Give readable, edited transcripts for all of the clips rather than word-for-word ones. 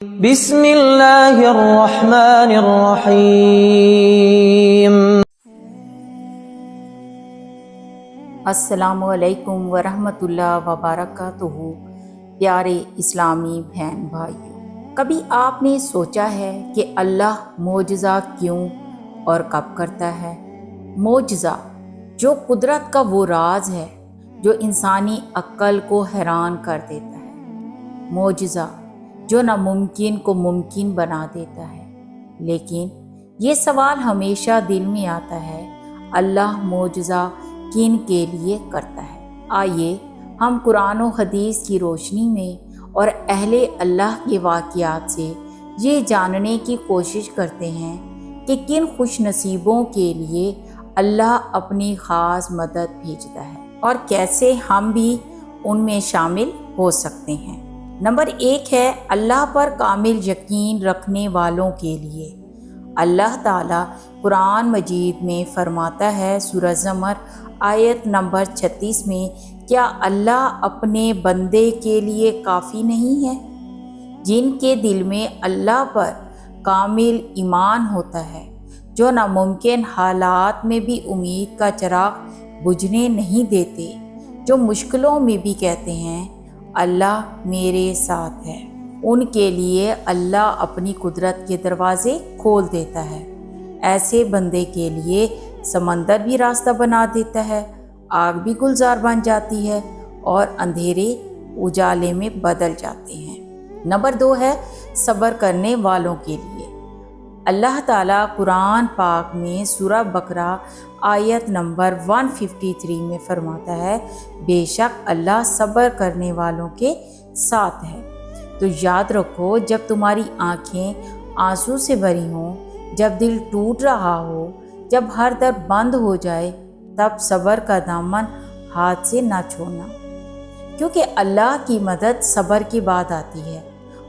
بسم اللہ الرحمن الرحیم۔ السلام علیکم ورحمۃ اللہ وبرکاتہ۔ پیارے اسلامی بہن بھائیوں، کبھی آپ نے سوچا ہے کہ اللہ معجزہ کیوں اور کب کرتا ہے؟ معجزہ جو قدرت کا وہ راز ہے جو انسانی عقل کو حیران کر دیتا ہے، معجزہ جو ناممکن کو ممکن بنا دیتا ہے۔ لیکن یہ سوال ہمیشہ دل میں آتا ہے، اللہ معجزہ کن کے لیے کرتا ہے؟ آئیے ہم قرآن و حدیث کی روشنی میں اور اہل اللہ کے واقعات سے یہ جاننے کی کوشش کرتے ہیں کہ کن خوش نصیبوں کے لیے اللہ اپنی خاص مدد بھیجتا ہے اور کیسے ہم بھی ان میں شامل ہو سکتے ہیں۔ نمبر 1 ہے اللہ پر کامل یقین رکھنے والوں کے لیے۔ اللہ تعالیٰ قرآن مجید میں فرماتا ہے، سورہ زمر آیت نمبر 36 میں، کیا اللہ اپنے بندے کے لیے کافی نہیں ہے؟ جن کے دل میں اللہ پر کامل ایمان ہوتا ہے، جو ناممکن حالات میں بھی امید کا چراغ بجھنے نہیں دیتے، جو مشکلوں میں بھی کہتے ہیں اللہ میرے ساتھ ہے، ان کے لیے اللہ اپنی قدرت کے دروازے کھول دیتا ہے۔ ایسے بندے کے لیے سمندر بھی راستہ بنا دیتا ہے، آگ بھی گلزار بن جاتی ہے اور اندھیرے اجالے میں بدل جاتے ہیں۔ نمبر 2 ہے صبر کرنے والوں کے لیے۔ اللہ تعالیٰ قرآن پاک میں سورہ بقرہ آیت نمبر 153 میں فرماتا ہے، بے شک اللہ صبر کرنے والوں کے ساتھ ہے۔ تو یاد رکھو، جب تمہاری آنکھیں آنسو سے بھری ہوں، جب دل ٹوٹ رہا ہو، جب ہر در بند ہو جائے، تب صبر کا دامن ہاتھ سے نہ چھوڑنا، کیونکہ اللہ کی مدد صبر کے بعد آتی ہے،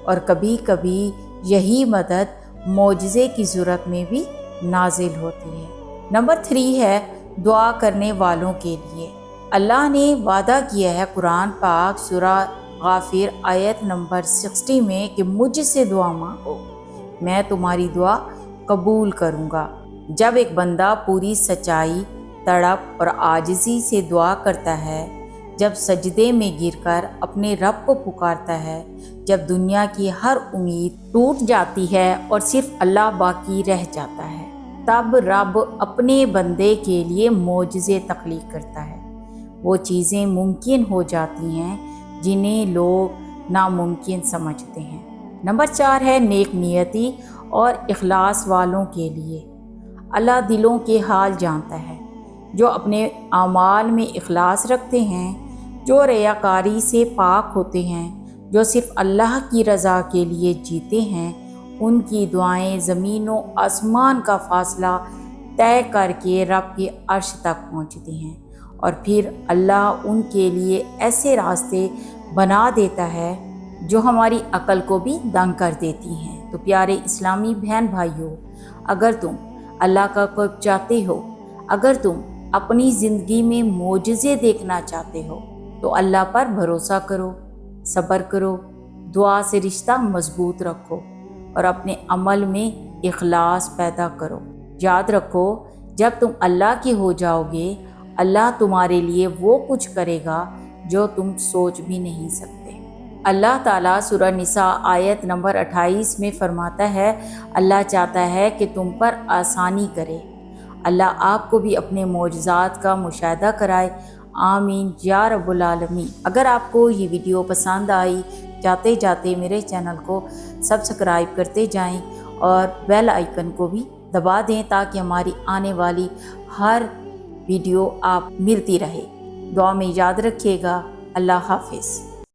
اور کبھی کبھی یہی مدد معجزے کی صورت میں بھی نازل ہوتی ہے۔ نمبر 3 ہے دعا کرنے والوں کے لیے۔ اللہ نے وعدہ کیا ہے قرآن پاک سورہ غافر آیت نمبر 60 میں کہ مجھ سے دعا مانگو، میں تمہاری دعا قبول کروں گا۔ جب ایک بندہ پوری سچائی، تڑپ اور عاجزی سے دعا کرتا ہے، جب سجدے میں گر کر اپنے رب کو پکارتا ہے، جب دنیا کی ہر امید ٹوٹ جاتی ہے اور صرف اللہ باقی رہ جاتا ہے، تب رب اپنے بندے کے لیے معجزے تخلیق کرتا ہے۔ وہ چیزیں ممکن ہو جاتی ہیں جنہیں لوگ ناممکن سمجھتے ہیں۔ نمبر 4 ہے نیک نیتی اور اخلاص والوں کے لیے۔ اللہ دلوں کے حال جانتا ہے۔ جو اپنے اعمال میں اخلاص رکھتے ہیں، جو ریاکاری سے پاک ہوتے ہیں، جو صرف اللہ کی رضا کے لیے جیتے ہیں، ان کی دعائیں زمین و آسمان کا فاصلہ طے کر کے رب کے عرش تک پہنچتی ہیں، اور پھر اللہ ان کے لیے ایسے راستے بنا دیتا ہے جو ہماری عقل کو بھی دنگ کر دیتی ہیں۔ تو پیارے اسلامی بہن بھائیوں، اگر تم اللہ کا قرب چاہتے ہو، اگر تم اپنی زندگی میں معجزے دیکھنا چاہتے ہو، تو اللہ پر بھروسہ کرو، صبر کرو، دعا سے رشتہ مضبوط رکھو اور اپنے عمل میں اخلاص پیدا کرو۔ یاد رکھو، جب تم اللہ کے ہو جاؤ گے، اللہ تمہارے لیے وہ کچھ کرے گا جو تم سوچ بھی نہیں سکتے۔ اللہ تعالیٰ سورہ نساء آیت نمبر 28 میں فرماتا ہے، اللہ چاہتا ہے کہ تم پر آسانی کرے۔ اللہ آپ کو بھی اپنے معجزات کا مشاہدہ کرائے، آمین یا رب العالمین۔ اگر آپ کو یہ ویڈیو پسند آئی، جاتے جاتے میرے چینل کو سبسکرائب کرتے جائیں اور بیل آئیکن کو بھی دبا دیں تاکہ ہماری آنے والی ہر ویڈیو آپ ملتی رہے۔ دعا میں یاد رکھیے گا۔ اللہ حافظ۔